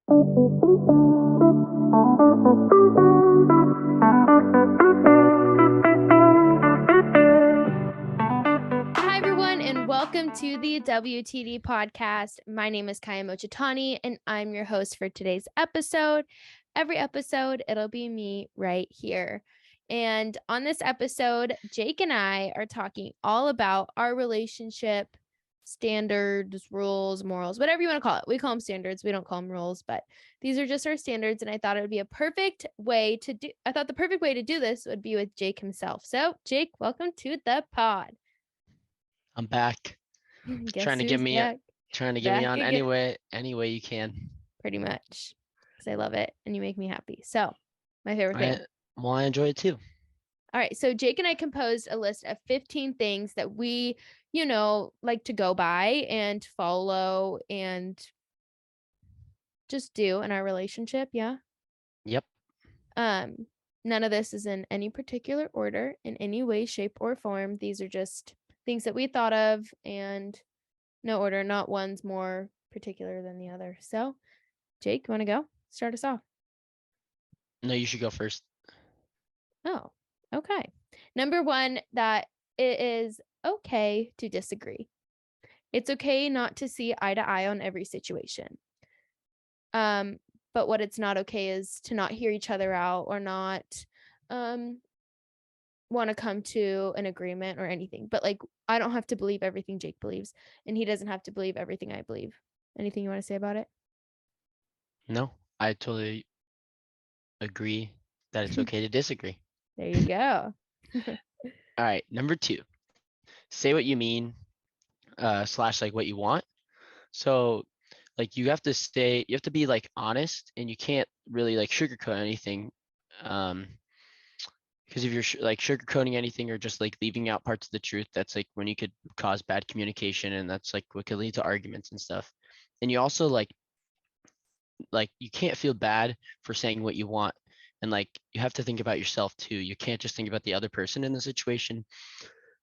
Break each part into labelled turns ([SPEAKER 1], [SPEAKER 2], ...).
[SPEAKER 1] Hi, everyone, and welcome to the WTD podcast. My name is Kyia Mochitani, and I'm your host for today's episode. Every episode, it'll be me right here. And on this episode, Jake and I are talking all about our relationship standards, rules, morals, whatever you want to call it. We call them standards. We don't call them rules, but these are just our standards. And I thought it would be a perfect way to do. I thought the perfect way to do this would be with Jake himself. So, Jake, welcome to the pod.
[SPEAKER 2] I'm back.
[SPEAKER 1] Guess
[SPEAKER 2] Trying to
[SPEAKER 1] who's
[SPEAKER 2] get me
[SPEAKER 1] back?
[SPEAKER 2] trying to get me
[SPEAKER 1] Back
[SPEAKER 2] on
[SPEAKER 1] again.
[SPEAKER 2] any way you can.
[SPEAKER 1] Pretty much, because I love it and you make me happy. So, my favorite thing.
[SPEAKER 2] I enjoy it too.
[SPEAKER 1] All right, so Jake and I composed a list of 15 things that we, like to go by and follow and just do in our relationship. Yeah.
[SPEAKER 2] Yep.
[SPEAKER 1] None of this is in any particular order in any way, shape, or form. These are just things that we thought of, and no order, not one's more particular than the other. So, Jake, you want to go? Start us off.
[SPEAKER 2] No, you should go first.
[SPEAKER 1] Oh, okay. Number one, that it is okay to disagree. It's okay not to see eye to eye on every situation. But what it's not okay is to not hear each other out or not want to come to an agreement or anything. But like, I don't have to believe everything Jake believes, and he doesn't have to believe everything I believe. Anything you want to say about it?
[SPEAKER 2] No, I totally agree that it's okay to disagree.
[SPEAKER 1] There you go.
[SPEAKER 2] All right, number 2. Say what you mean, / like what you want. So like you have to be like honest, and you can't really like sugarcoat anything. Because if you're like sugarcoating anything or just like leaving out parts of the truth, that's like when you could cause bad communication, and that's like what could lead to arguments and stuff. And you also like you can't feel bad for saying what you want, and like you have to think about yourself too. You can't just think about the other person in the situation,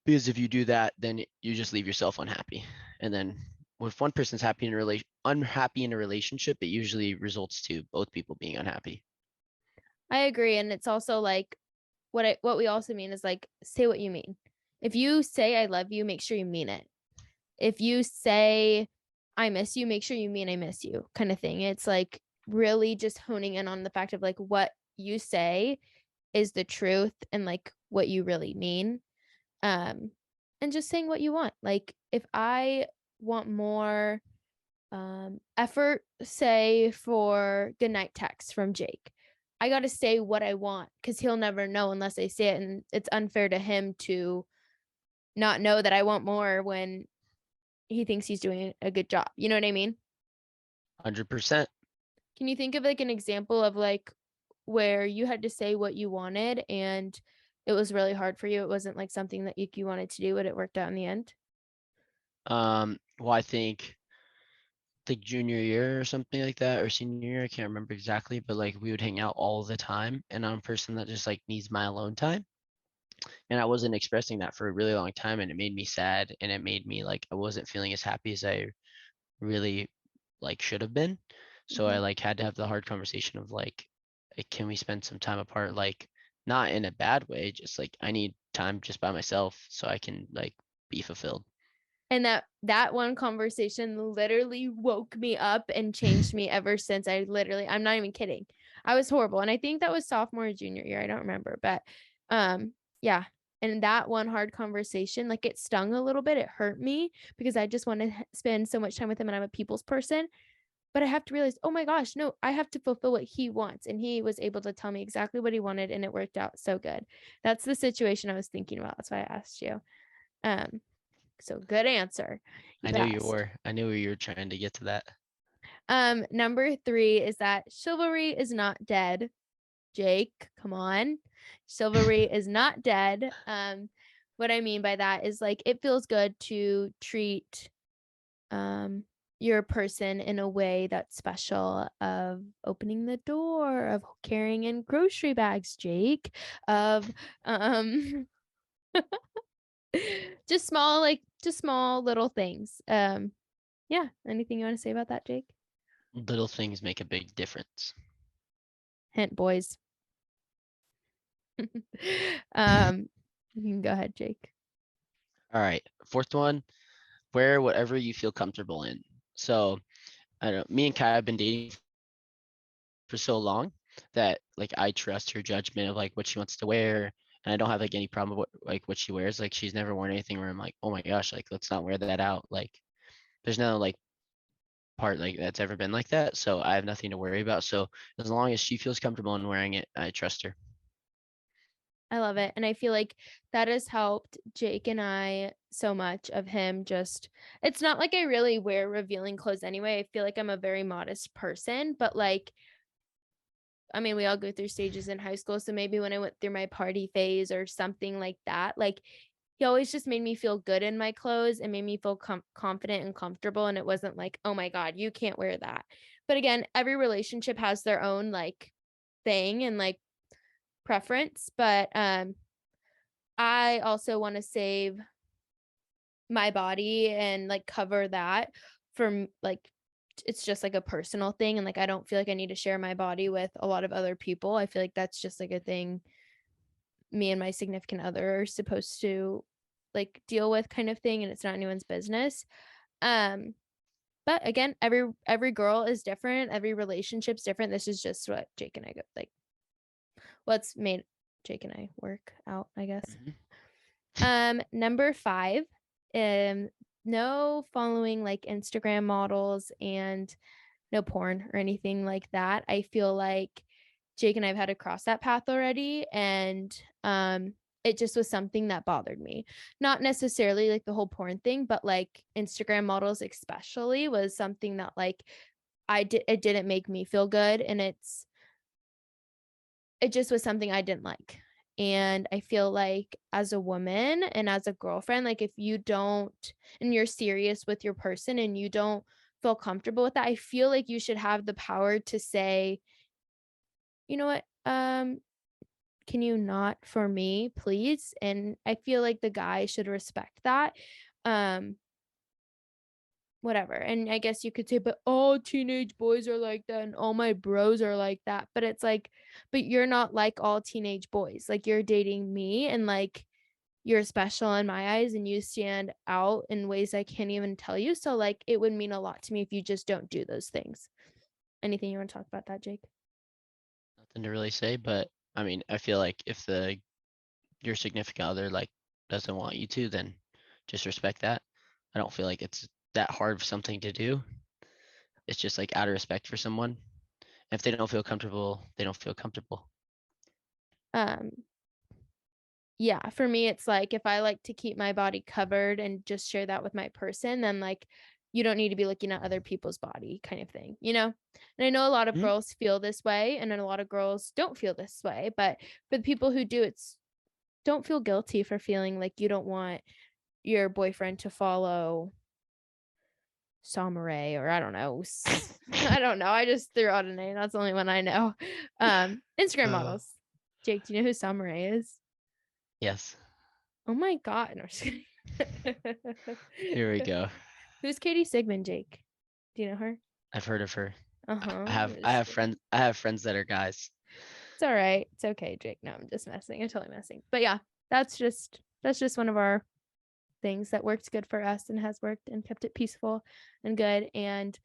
[SPEAKER 2] because if you do that, then you just leave yourself unhappy. And then if one person's unhappy in a relationship, it usually results to both people being unhappy.
[SPEAKER 1] I agree, and it's also like what we also mean is like, say what you mean. If you say I love you, make sure you mean it. If you say I miss you, make sure you mean I miss you, kind of thing. It's like really just honing in on the fact of like what you say is the truth and like what you really mean. And just saying what you want. Like if I want more effort, say for goodnight text from Jake, I got to say what I want, because he'll never know unless I say it, and it's unfair to him to not know that I want more when he thinks he's doing a good job. You know what I mean?
[SPEAKER 2] 100%.
[SPEAKER 1] Can you think of like an example of like where you had to say what you wanted and it was really hard for you? It wasn't like something that you wanted to do, but it worked out in the end.
[SPEAKER 2] Well, I think like junior year or something like that, or senior year, I can't remember exactly, but like we would hang out all the time, and I'm a person that just like needs my alone time. And I wasn't expressing that for a really long time, and it made me sad, and it made me like I wasn't feeling as happy as I really like should have been. So I like had to have the hard conversation of like, can we spend some time apart? Like not in a bad way, just like I need time just by myself so I can like be fulfilled.
[SPEAKER 1] And that one conversation literally woke me up and changed me ever since. I'm not even kidding. I was horrible. And I think that was sophomore or junior year. I don't remember, but yeah. And that one hard conversation, like it stung a little bit. It hurt me because I just want to spend so much time with him, and I'm a people's person. But I have to realize, oh my gosh, no, I have to fulfill what he wants. And he was able to tell me exactly what he wanted, and it worked out so good. That's the situation I was thinking about. That's why I asked you. So good answer.
[SPEAKER 2] I knew you were. I knew you were trying to get to that.
[SPEAKER 1] Number 3 is that chivalry is not dead. Jake, come on. Chivalry is not dead. What I mean by that is like it feels good to treat your person in a way that's special, of opening the door, of carrying in grocery bags, Jake, of just small little things. Yeah, anything you want to say about that, Jake?
[SPEAKER 2] Little things make a big difference.
[SPEAKER 1] Hint, boys. You can go ahead, Jake.
[SPEAKER 2] All right. Fourth one, wear whatever you feel comfortable in. So I don't know, me and Kai have been dating for so long that like I trust her judgment of like what she wants to wear. And I don't have like any problem with what she wears. Like she's never worn anything where I'm like, oh my gosh, like let's not wear that out. Like there's no like part like that's ever been like that. So I have nothing to worry about. So as long as she feels comfortable in wearing it, I trust her.
[SPEAKER 1] I love it. And I feel like that has helped Jake and I so much of him just it's not like I really wear revealing clothes anyway. I feel like I'm a very modest person, but like I mean, we all go through stages in high school, so maybe when I went through my party phase or something like that, like he always just made me feel good in my clothes and made me feel confident and comfortable and it wasn't like, "Oh my god, you can't wear that." But again, every relationship has their own like thing and like preference, but I also want to save my body and like cover that from like it's just like a personal thing and like I don't feel like I need to share my body with a lot of other people. I feel like that's just like a thing me and my significant other are supposed to like deal with kind of thing and it's not anyone's business. Um but again, every girl is different, every relationship's different. This is just what Jake and I go like what's made Jake and I work out, I guess.
[SPEAKER 2] Mhm.
[SPEAKER 1] Number 5, um, no following like Instagram models and no porn or anything like that. I feel like Jake and I've had to cross that path already, and it just was something that bothered me. Not necessarily like the whole porn thing, but like Instagram models especially was something that like it didn't make me feel good, and it just was something I didn't like. And I feel like as a woman and as a girlfriend, like if you don't and you're serious with your person and you don't feel comfortable with that, I feel like you should have the power to say, you know what, can you not for me, please? And I feel like the guy should respect that. Um, whatever. And I guess you could say, but all teenage boys are like that and all my bros are like that. But it's like, but you're not like all teenage boys. Like you're dating me and like you're special in my eyes and you stand out in ways I can't even tell you. So like it would mean a lot to me if you just don't do those things. Anything you want to talk about that, Jake?
[SPEAKER 2] Nothing to really say, but I mean, I feel like if the your significant other like doesn't want you to, then just respect that. I don't feel like it's that hard of something to do. It's just like out of respect for someone. If they don't feel comfortable, they don't feel comfortable.
[SPEAKER 1] Um, yeah, for me, it's like if I like to keep my body covered and just share that with my person, then like you don't need to be looking at other people's body kind of thing, you know? And I know a lot of
[SPEAKER 2] Mhm.
[SPEAKER 1] girls feel this way and then a lot of girls don't feel this way, but for the people who do, it's don't feel guilty for feeling like you don't want your boyfriend to follow Samurai or I don't know. I don't know. I just threw out a name. That's the only one I know. Instagram
[SPEAKER 2] Uh,
[SPEAKER 1] models. Jake, do you know who Samurai is?
[SPEAKER 2] yes,
[SPEAKER 1] Oh my god. No,
[SPEAKER 2] here we go.
[SPEAKER 1] Who's Katie Sigmund, Jake? Do you know her?
[SPEAKER 2] I've heard of her. I
[SPEAKER 1] Uh-huh.
[SPEAKER 2] have I have friends I have friends that are guys.
[SPEAKER 1] It's all right. It's okay, Jake. No, I'm just messing. I'm totally messing. But yeah, that's just one of our things that worked good for us and has worked and kept it peaceful and good. And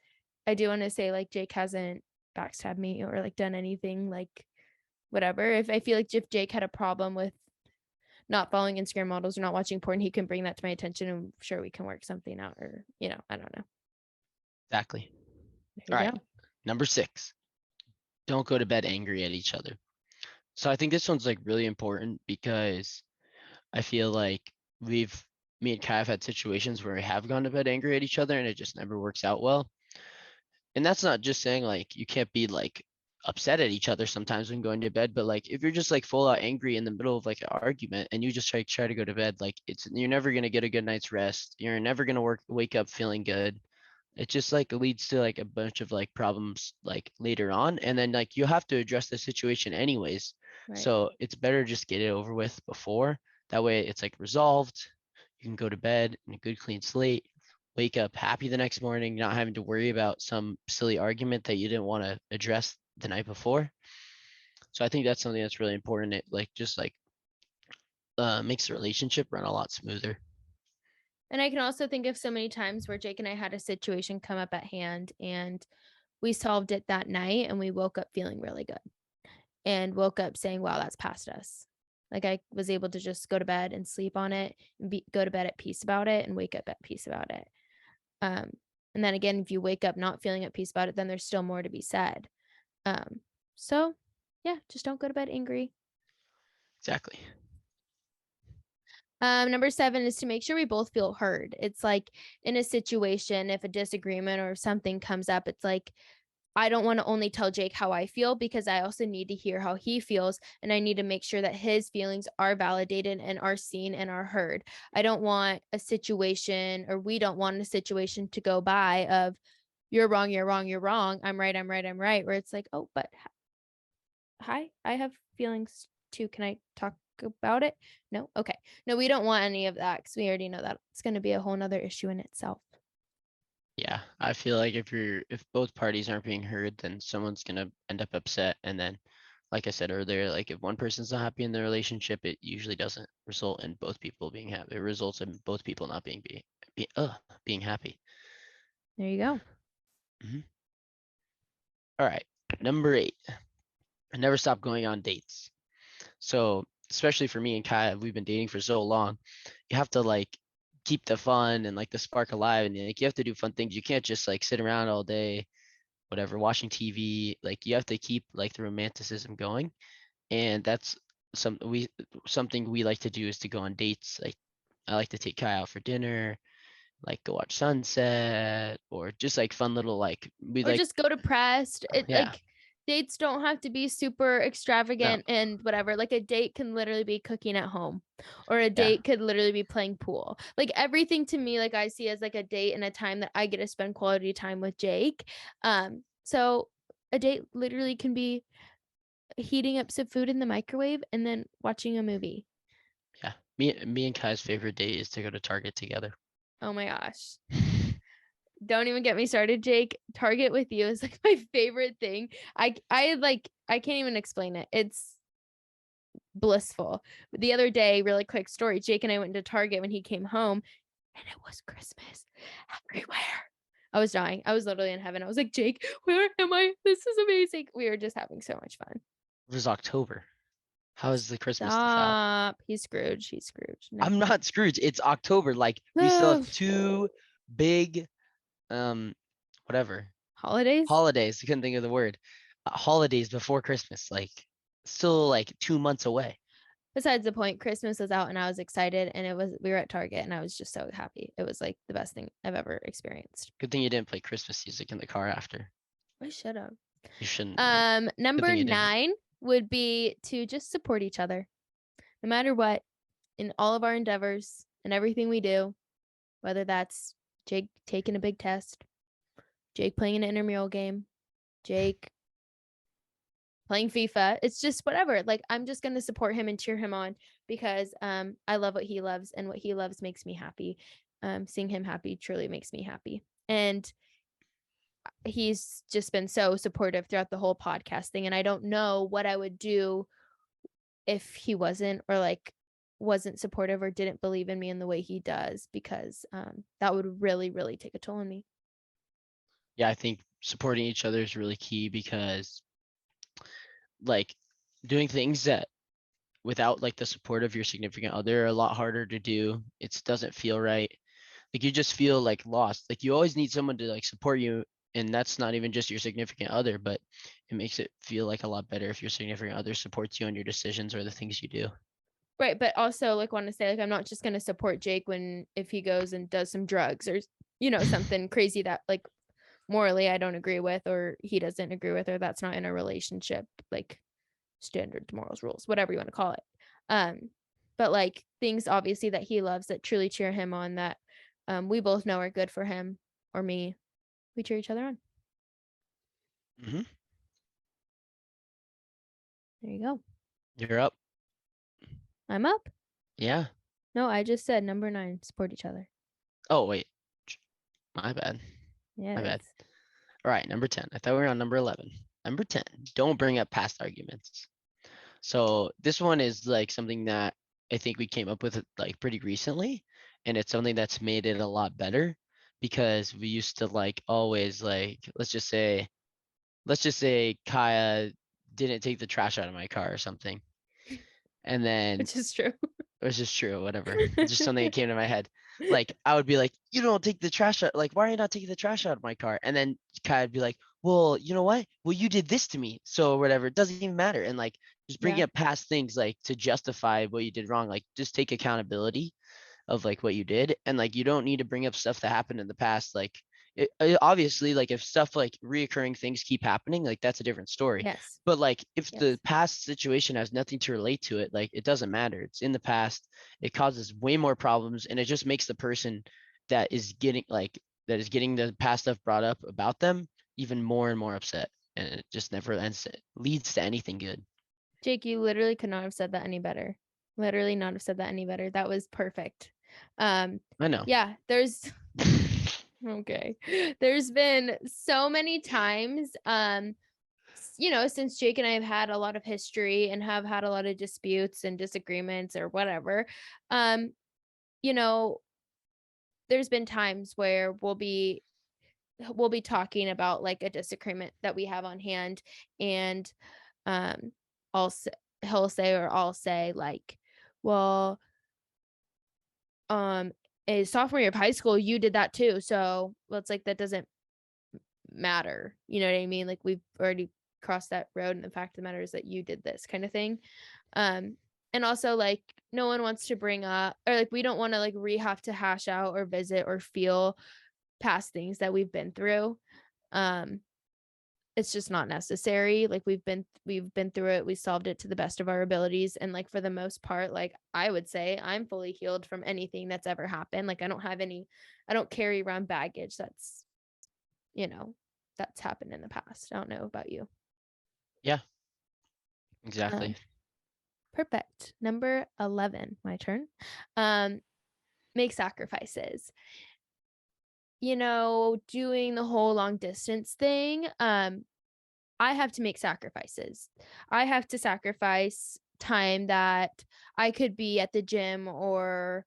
[SPEAKER 1] I do want to say like Jake hasn't backstabbed me or like done anything like whatever. If I feel like if Jake had a problem with not following Instagram models or not watching porn, he can bring that to my attention and I'm sure we can work something out or, I don't know.
[SPEAKER 2] Exactly.
[SPEAKER 1] There
[SPEAKER 2] All
[SPEAKER 1] you
[SPEAKER 2] right.
[SPEAKER 1] go.
[SPEAKER 2] Number 6. Don't go to bed angry at each other. So I think this one's like really important because I feel like we've me and Kai have had situations where we have gone to bed angry at each other and it just never works out well. And that's not just saying like you can't be like upset at each other sometimes when going to bed, but like if you're just like full out angry in the middle of like an argument and you just try to go to bed, like you're never gonna get a good night's rest. You're never gonna wake up feeling good. It just like leads to like a bunch of like problems like later on, and then like you have to address the situation anyways.
[SPEAKER 1] Right.
[SPEAKER 2] So it's better just get it over with before. That way it's like resolved. You can go to bed in a good clean slate wake up happy the next morning, not having to worry about some silly argument that you didn't want to address the night before. So I think that's something that's really important. It like just like makes the relationship run a lot smoother.
[SPEAKER 1] And I can also think of so many times where Jake and I had a situation come up at hand and we solved it that night and we woke up feeling really good and woke up saying, wow, that's past us. Like I was able to just go to bed and sleep on it and go to bed at peace about it and wake up at peace about it. And then again, if you wake up not feeling at peace about it, then there's still more to be said. So yeah, just don't go to bed angry.
[SPEAKER 2] Exactly.
[SPEAKER 1] Number 7 is to make sure we both feel heard. It's like in a situation, if a disagreement or something comes up, it's like, I don't want to only tell Jake how I feel because I also need to hear how he feels. And I need to make sure that his feelings are validated and are seen and are heard. I don't want a situation, or we don't want a situation to go by of you're wrong, you're wrong, you're wrong. I'm right, I'm right, I'm right. Where it's like, oh, but hi, I have feelings too. Can I talk about it? No. Okay. No, we don't want any of that because we already know that it's going to be a whole nother issue in itself.
[SPEAKER 2] Yeah, I feel like if both parties aren't being heard, then someone's gonna end up upset, and then, like I said earlier, like if one person's not happy in the relationship, it usually doesn't result in both people being happy. It results in both people not being happy.
[SPEAKER 1] There you go.
[SPEAKER 2] All right, number 8. I never stop going on dates. So especially for me and Kaya, we've been dating for so long. You have to like keep the fun and like the spark alive, and like you have to do fun things. You can't just like sit around all day, whatever, watching TV. Like you have to keep like the romanticism going, and that's something we like to do is to go on dates. Like I like to take Kaya out for dinner, like go watch sunset, or just like fun little like we
[SPEAKER 1] Or
[SPEAKER 2] like
[SPEAKER 1] just go to Pressed. It
[SPEAKER 2] yeah
[SPEAKER 1] like dates don't have to be super
[SPEAKER 2] no
[SPEAKER 1] extravagant and whatever. Like a date can literally be cooking at home, or a
[SPEAKER 2] yeah
[SPEAKER 1] date could literally be playing pool. Like everything to me, like I see as like a date and a time that I get to spend quality time with Jake. So a date literally can be heating up some food in the microwave and then watching a movie.
[SPEAKER 2] yeah. Me and Kai's favorite date is to go to Target together.
[SPEAKER 1] Oh my gosh. Don't even get me started, Jake. Target with you is like my favorite thing. I can't even explain it. It's blissful. The other day, really quick story, Jake and I went to Target when he came home and it was Christmas everywhere. I was dying. I was literally in heaven. I was like, Jake, where am I? This is amazing. We were just having so much fun.
[SPEAKER 2] It was October. How is the Christmas stuff out?
[SPEAKER 1] Stop. He's Scrooge. He's Scrooge. No.
[SPEAKER 2] I'm not Scrooge. It's October. Like we still have 2 big um whatever
[SPEAKER 1] Holidays?
[SPEAKER 2] holidays. I couldn't think of the word. Holidays before Christmas. Like still like 2 months away.
[SPEAKER 1] Besides the point, Christmas was out and I was excited, and we were at Target and I was just so happy. It was like the best thing I've ever experienced.
[SPEAKER 2] Good thing you didn't play Christmas music in the car after.
[SPEAKER 1] I should have.
[SPEAKER 2] You shouldn't. Good
[SPEAKER 1] Number
[SPEAKER 2] thing you didn't.
[SPEAKER 1] 9 would be to just support each other no matter what, in all of our endeavors and everything we do, whether that's Jake taking a big test, Jake playing an intramural game, Jake playing FIFA. It's just whatever. Like I'm just going to support him and cheer him on because I love what he loves, and what he loves makes me happy. Seeing him happy truly makes me happy. And he's just been so supportive throughout the whole podcast thing, and I don't know what I would do if he wasn't, or like wasn't supportive or didn't believe in me in the way he does, because that would really really take a toll on me.
[SPEAKER 2] Yeah, I think supporting each other is really key because like doing things that without like the support of your significant other are a lot harder to do. It doesn't feel right. Like you just feel like lost. Like you always need someone to like support you, and that's not even just your significant other, but it makes it feel like a lot better if your significant other supports you on your decisions or the things you do.
[SPEAKER 1] Right, but also like want to say like I'm not just going to support Jake if he goes and does some drugs or something crazy that like morally I don't agree with, or he doesn't agree with, or that's not in a relationship, like standards, morals, rules, whatever you want to call it. But like things obviously that he loves that truly cheer him on, that we both know are good for him or me, we cheer each other on.
[SPEAKER 2] Mm-hmm.
[SPEAKER 1] There you go.
[SPEAKER 2] You're up.
[SPEAKER 1] I'm up.
[SPEAKER 2] Yeah.
[SPEAKER 1] No, I just said number 9, support each other.
[SPEAKER 2] Oh, wait. My bad.
[SPEAKER 1] Yeah,
[SPEAKER 2] My
[SPEAKER 1] it
[SPEAKER 2] bad.
[SPEAKER 1] is.
[SPEAKER 2] All right, number 10. I thought we were on number 11. Number 10, don't bring up past arguments. So this one is like something that I think we came up with like pretty recently, and it's something that's made it a lot better because we used to like always like let's just say Kyia didn't take the trash out of my car or something. And then
[SPEAKER 1] Which is true.
[SPEAKER 2] it was just true, whatever. It's just something that came to my head. Like I would be like, you don't take the trash out. Like, why are you not taking the trash out of my car? And then Kai would be like, well, you know what? Well, you did this to me, so whatever. It doesn't even matter. And like just bringing
[SPEAKER 1] Yeah.
[SPEAKER 2] up past things like to justify what you did wrong. Like just take accountability of like what you did, and like you don't need to bring up stuff that happened in the past. Like obviously, like if stuff like reoccurring things keep happening, like that's a different story.
[SPEAKER 1] Yes.
[SPEAKER 2] But like if
[SPEAKER 1] Yes.
[SPEAKER 2] the past situation has nothing to relate to it, like it doesn't matter. It's in the past. It causes way more problems, and it just makes the person that is getting the past stuff brought up about them even more and more upset, and it just never leads to anything good.
[SPEAKER 1] Jake, you literally could not have said that any better. Literally not have said that any better. That was perfect.
[SPEAKER 2] I know.
[SPEAKER 1] Yeah, there's okay. There's been so many times, since Jake and I have had a lot of history and have had a lot of disputes and disagreements or whatever, um, you know, there's been times where we'll be talking about like a disagreement that we have on hand, and um I'll say, he'll say or I'll say like, well, um a sophomore year of high school you did that too, so well, it's like that doesn't matter, you know what I mean? Like we've already crossed that road, and the fact of the matter is that you did this kind of thing. um and also like no one wants to bring up, or like we don't want to like have to hash out or visit or feel past things that we've been through. um it's just not necessary. Like we've been through it, we solved it to the best of our abilities, and like for the most part, like I would say I'm fully healed from anything that's ever happened. Like I don't carry around baggage you know that's happened in the past. I don't know about you.
[SPEAKER 2] Yeah, exactly.
[SPEAKER 1] um Perfect. Number 11, my turn. um make sacrifices. Doing the whole long distance thing, I have to make sacrifices. I have to sacrifice time that I could be at the gym or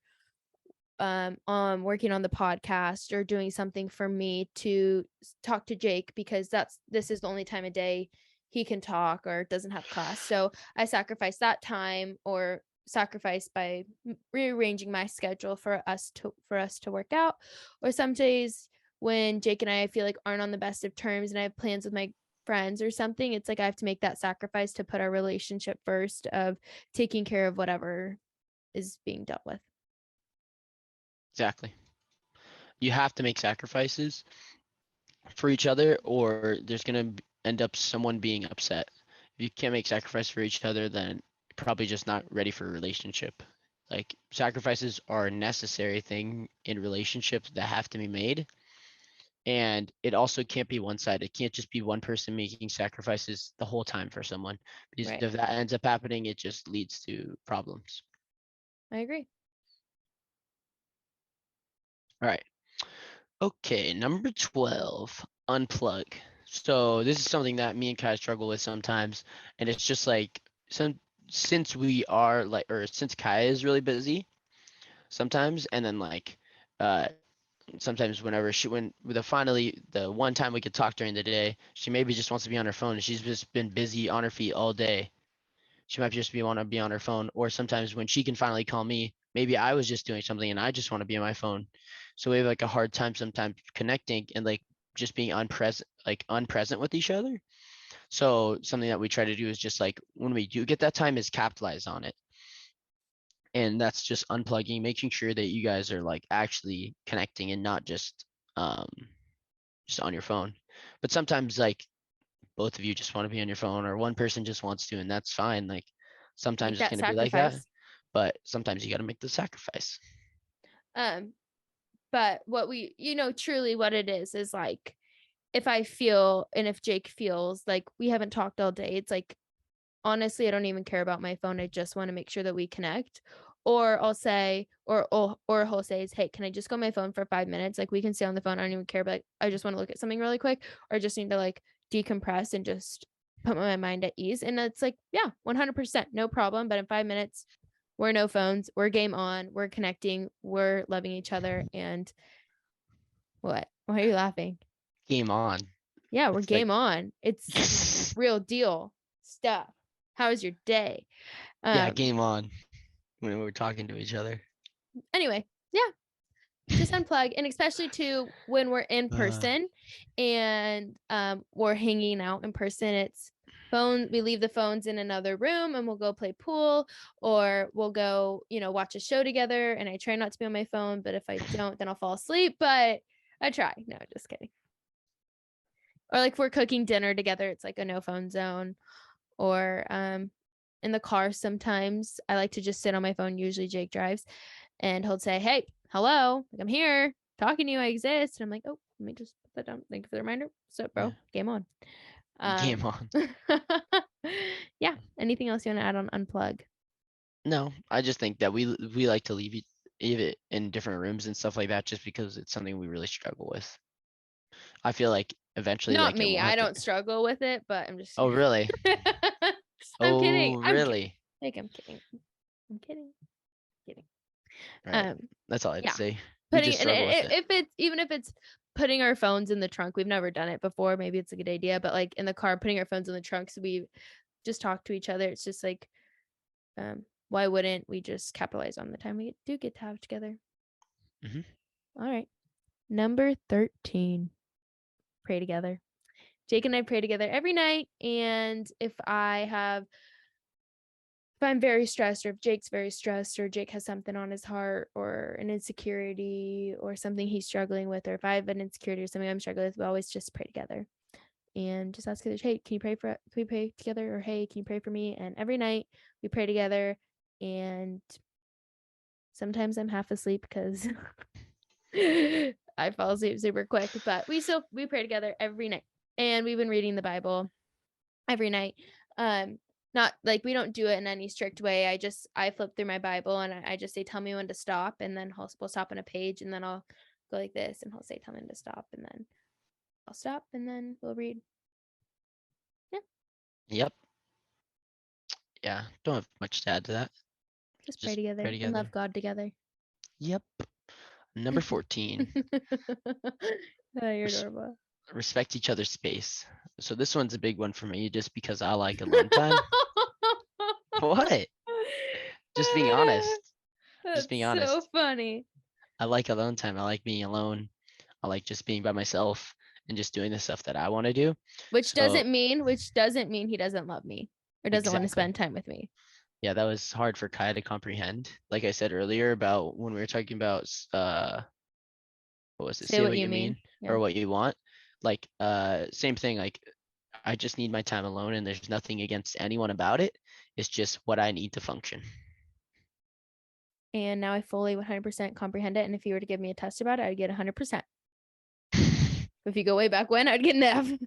[SPEAKER 1] working on the podcast or doing something for me to talk to Jake, because this is the only time of day he can talk or doesn't have class. So I sacrifice that time, or sacrifice by rearranging my schedule for us to work out. Or some days when Jake and I feel like aren't on the best of terms and I have plans with my friends or something, it's like I have to make that sacrifice to put our relationship first, of taking care of whatever is being dealt with.
[SPEAKER 2] Exactly. You have to make sacrifices for each other, or there's gonna end up someone being upset. If you can't make sacrifice for each other, then you're probably just not ready for a relationship. Like sacrifices are a necessary thing in relationships that have to be made. And it also can't be one sided. It can't just be one person making sacrifices the whole time for someone. Because
[SPEAKER 1] Right.
[SPEAKER 2] if that ends up happening, it just leads to problems.
[SPEAKER 1] I agree.
[SPEAKER 2] All right. Okay, number 12, unplug. So this is something that me and Kai struggle with sometimes, and it's just like since we are like, or since Kai is really busy sometimes, and then like uh sometimes whenever when the one time we could talk during the day, she maybe just wants to be on her phone, and she's just been busy on her feet all day. She might just want to be on her phone, or sometimes when she can finally call me, maybe I was just doing something and I just want to be on my phone. So we have like a hard time sometimes connecting and like just being unpresent with each other. So something that we try to do is just like when we do get that time is capitalize on it. And that's just unplugging, making sure that you guys are like actually connecting and not just on your phone. But sometimes like both of you just want to be on your phone, or one person just wants to, and that's fine. Like sometimes
[SPEAKER 1] Make
[SPEAKER 2] it's
[SPEAKER 1] that
[SPEAKER 2] going to be like that,
[SPEAKER 1] sacrifice.
[SPEAKER 2] but sometimes you got to make the sacrifice.
[SPEAKER 1] Um, but truly what it is like, if I feel and if Jake feels like we haven't talked all day, it's like honestly, I don't even care about my phone. I just want to make sure that we connect. Or I'll say, or he'll say, "Hey, can I just go on my phone for 5 minutes? Like, we can stay on the phone. I don't even care, but like, I just want to look at something really quick, or I just need to like decompress and just put my mind at ease." And it's like, yeah, 100%, no problem. But in 5 minutes, we're no phones, we're game on, we're connecting, we're loving each other. And what? Why are you laughing?
[SPEAKER 2] Game on.
[SPEAKER 1] Yeah, we're
[SPEAKER 2] It's like
[SPEAKER 1] game on. It's real deal stuff. How was your day?
[SPEAKER 2] yeah, game on when we're talking to each other.
[SPEAKER 1] Anyway, yeah, just unplug. And especially too when we're in person and we're hanging out in person, it's phone, we leave the phones in another room and we'll go play pool, or we'll go, watch a show together. And I try not to be on my phone, but if I don't, then I'll fall asleep. But I try. No, just kidding. Or like if we're cooking dinner together, it's like a no phone zone. Or in the car, sometimes I like to just sit on my phone. Usually Jake drives, and he'll say, "Hey, hello, like I'm here talking to you, I exist." And I'm like, "Oh, let me just put that down. Thank you for the reminder. What's up, bro?
[SPEAKER 2] Yeah.
[SPEAKER 1] Game on."
[SPEAKER 2] Game on.
[SPEAKER 1] Yeah. Anything else you want to add on unplug?
[SPEAKER 2] No, I just think that we like to leave it in different rooms and stuff like that, just because it's something we really struggle with. I feel like eventually,
[SPEAKER 1] Not
[SPEAKER 2] like it
[SPEAKER 1] me.
[SPEAKER 2] won't
[SPEAKER 1] I
[SPEAKER 2] have to.
[SPEAKER 1] don't struggle with it, but I'm just
[SPEAKER 2] Oh, really?
[SPEAKER 1] I'm kidding.
[SPEAKER 2] Oh,
[SPEAKER 1] I'm kidding.
[SPEAKER 2] really?
[SPEAKER 1] Like I'm kidding. I'm kidding. Kidding.
[SPEAKER 2] Right. That's all I had to
[SPEAKER 1] Yeah.
[SPEAKER 2] say. We
[SPEAKER 1] Putting
[SPEAKER 2] just
[SPEAKER 1] and
[SPEAKER 2] struggle with it.
[SPEAKER 1] if it's even if it's putting our phones in the trunk, we've never done it before. Maybe it's a good idea, but like in the car, putting our phones in the trunk so we just talk to each other. It's just like, why wouldn't we just capitalize on the time we do get to have together?
[SPEAKER 2] Mhm.
[SPEAKER 1] All right. Number 13. Pray together. Jake and I pray together every night. And if I'm very stressed, or if Jake's very stressed, or Jake has something on his heart, or an insecurity, or something he's struggling with, or if I have an insecurity or something I'm struggling with, we always just pray together and just ask others, "Hey, can we pray together?" Or, "Hey, can you pray for me?" And every night we pray together. And sometimes I'm half asleep because I fall asleep super quick, but we pray together every night. And we've been reading the Bible every night. Not like we don't do it in any strict way. I flip through my Bible and I just say, "Tell me when to stop," and then we'll stop on a page, and then I'll go like this, and he'll say, "Tell me when to stop," and then I'll stop, and then we'll read. Yeah,
[SPEAKER 2] Yep. Yeah. Don't have much to add to that.
[SPEAKER 1] just pray
[SPEAKER 2] Just pray
[SPEAKER 1] together and love
[SPEAKER 2] together.
[SPEAKER 1] God together.
[SPEAKER 2] Yep. Number 14.
[SPEAKER 1] Oh, you're
[SPEAKER 2] Res-
[SPEAKER 1] adorable.
[SPEAKER 2] respect each other's space. So this one's a big one for me, just because I like alone time. What? Just being honest. Just
[SPEAKER 1] That's
[SPEAKER 2] being
[SPEAKER 1] so
[SPEAKER 2] honest.
[SPEAKER 1] funny.
[SPEAKER 2] I like alone time. I like being alone. I like just being by myself and just doing the stuff that I want to do.
[SPEAKER 1] Which
[SPEAKER 2] So
[SPEAKER 1] doesn't mean he doesn't love me or doesn't want to
[SPEAKER 2] exactly.
[SPEAKER 1] spend time with me.
[SPEAKER 2] Yeah, that was hard for Kai to comprehend. Like I said earlier about when we were talking about what was it?
[SPEAKER 1] Say
[SPEAKER 2] Say
[SPEAKER 1] what
[SPEAKER 2] what
[SPEAKER 1] you
[SPEAKER 2] you
[SPEAKER 1] mean.
[SPEAKER 2] mean
[SPEAKER 1] Yeah.
[SPEAKER 2] or what you want. Like same thing, like I just need my time alone and there's nothing against anyone about it. It's just what I need to function.
[SPEAKER 1] And now I fully 100% comprehend it. And if you were to give me a test about it, I'd get 100%. If you go way back when, I'd get an F. But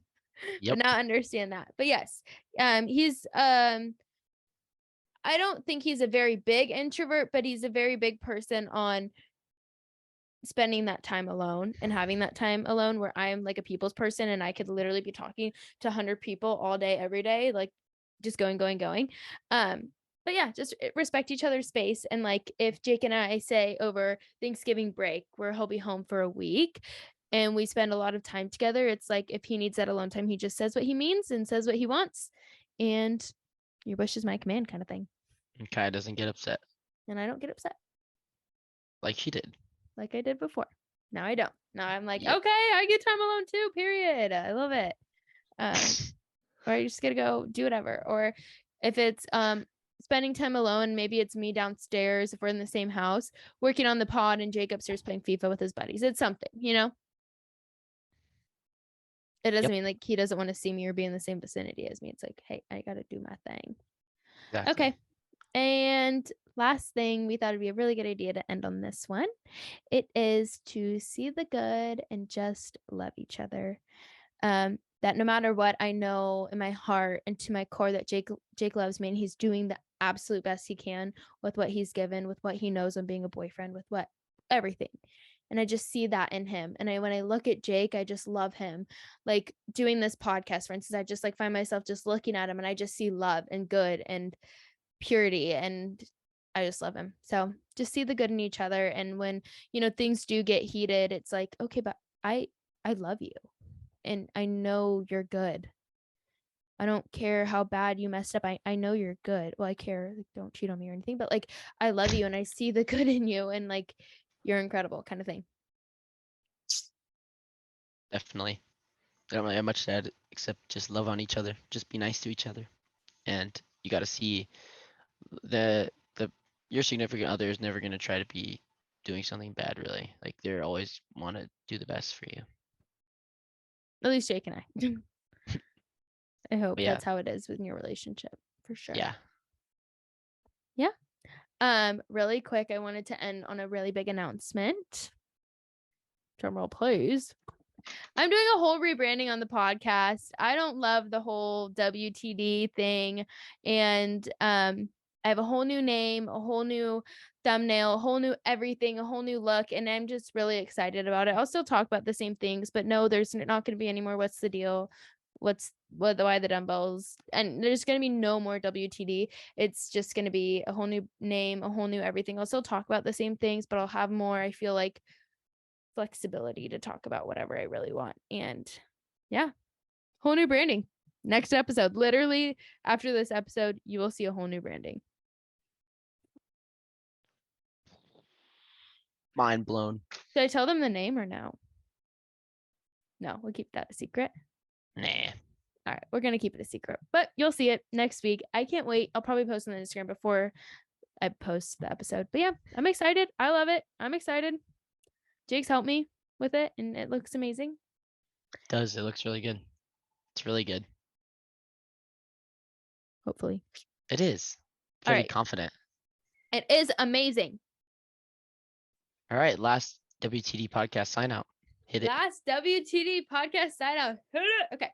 [SPEAKER 2] Yep.
[SPEAKER 1] now I understand that. But yes, he's I don't think he's a very big introvert, but he's a very big person on spending that time alone and having that time alone, where I'm like a people's person and I could literally be talking to 100 people all day, every day, like just going. But yeah, just respect each other's space. And like if Jake and I say over Thanksgiving break, where he'll be home for a week and we spend a lot of time together, it's like if he needs that alone time, he just says what he means and says what he wants. And your wish is my command, kind of thing.
[SPEAKER 2] And Kai doesn't get upset
[SPEAKER 1] And I don't get upset
[SPEAKER 2] like she did.
[SPEAKER 1] like I did before. Now I don't. Now I'm like,
[SPEAKER 2] Yep.
[SPEAKER 1] okay, I get time alone too, period. I love it. Or I just gotta go do whatever. Or if it's spending time alone, maybe it's me downstairs if we're in the same house, working on the pod, and Jake upstairs playing FIFA with his buddies. It's something, It doesn't
[SPEAKER 2] Yep.
[SPEAKER 1] mean like he doesn't want to see me or be in the same vicinity as me. It's like, hey, I gotta do my thing.
[SPEAKER 2] Exactly.
[SPEAKER 1] Okay. And last thing, we thought it'd be a really good idea to end on this one. It is to see the good and just love each other. that no matter what, I know in my heart and to my core that Jake loves me, and he's doing the absolute best he can with what he's given, with what he knows on being a boyfriend, with what everything. And I just see that in him. And when I look at Jake, I just love him. Like doing this podcast, for instance, I just like find myself just looking at him and I just see love and good and purity, and I just love him. So just see the good in each other. And when, things do get heated, it's like, okay, but I love you and I know you're good. I don't care how bad you messed up. I know you're good. Well, I care. Like, don't cheat on me or anything, but like, I love you and I see the good in you and like, you're incredible kind of thing.
[SPEAKER 2] Definitely. I don't really have much to add except just love on each other. Just be nice to each other. And you got to see the your significant other is never going to try to be doing something bad, really. Like they're always want to do the best for you.
[SPEAKER 1] At least Jake and I. I hope
[SPEAKER 2] But yeah,
[SPEAKER 1] that's how it is within your relationship for sure.
[SPEAKER 2] yeah.
[SPEAKER 1] Really quick, I wanted to end on a really big announcement. Drumroll, please. I'm doing a whole rebranding on the podcast. I don't love the whole WTD thing. And I have a whole new name, a whole new thumbnail, a whole new everything, a whole new look. And I'm just really excited about it. I'll still talk about the same things, but no, there's not going to be any more. What's the deal? Why the dumbbells? And there's going to be no more WTD. It's just going to be a whole new name, a whole new everything. I'll still talk about the same things, but I'll have more, I feel like, flexibility to talk about whatever I really want. And yeah, whole new branding. Next episode, literally after this episode, you will see a whole new branding.
[SPEAKER 2] Mind blown.
[SPEAKER 1] Should I tell them the name or no? No, we'll keep that a secret.
[SPEAKER 2] Nah.
[SPEAKER 1] All right, we're going to keep it a secret, but you'll see it next week. I can't wait. I'll probably post on the Instagram before I post the episode. But yeah, I'm excited. I love it. I'm excited. Jake's helped me with it and it looks amazing.
[SPEAKER 2] It does. It looks really good. It's really good.
[SPEAKER 1] Hopefully.
[SPEAKER 2] It is.
[SPEAKER 1] All
[SPEAKER 2] Very
[SPEAKER 1] right.
[SPEAKER 2] confident.
[SPEAKER 1] It is amazing.
[SPEAKER 2] All right. Last WTD podcast sign out. Hit it.
[SPEAKER 1] Last WTD podcast sign out. Okay.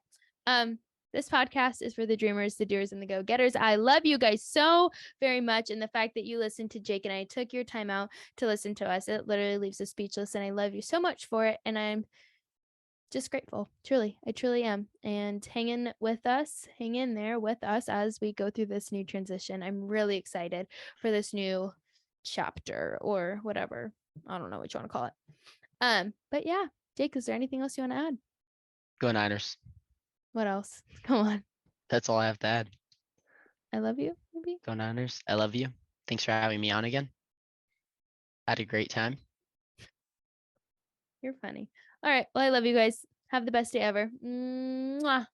[SPEAKER 1] This podcast is for the dreamers, the doers, and the go-getters. I love you guys so very much. And the fact that you listened to Jake and I, took your time out to listen to us, it literally leaves us speechless. And I love you so much for it. And I'm just grateful. Truly. I truly am. And hang in there with us as we go through this new transition. I'm really excited for this new chapter or whatever. I don't know what you want to call it. But yeah, Jake, is there anything else you want to add?
[SPEAKER 2] Go Niners.
[SPEAKER 1] What else? Come on.
[SPEAKER 2] That's all I have to add.
[SPEAKER 1] I love you, maybe.
[SPEAKER 2] Go Niners. I love you. Thanks for having me on again. Had a great time.
[SPEAKER 1] You're funny. All right. Well, I love you guys. Have the best day ever. Mwah.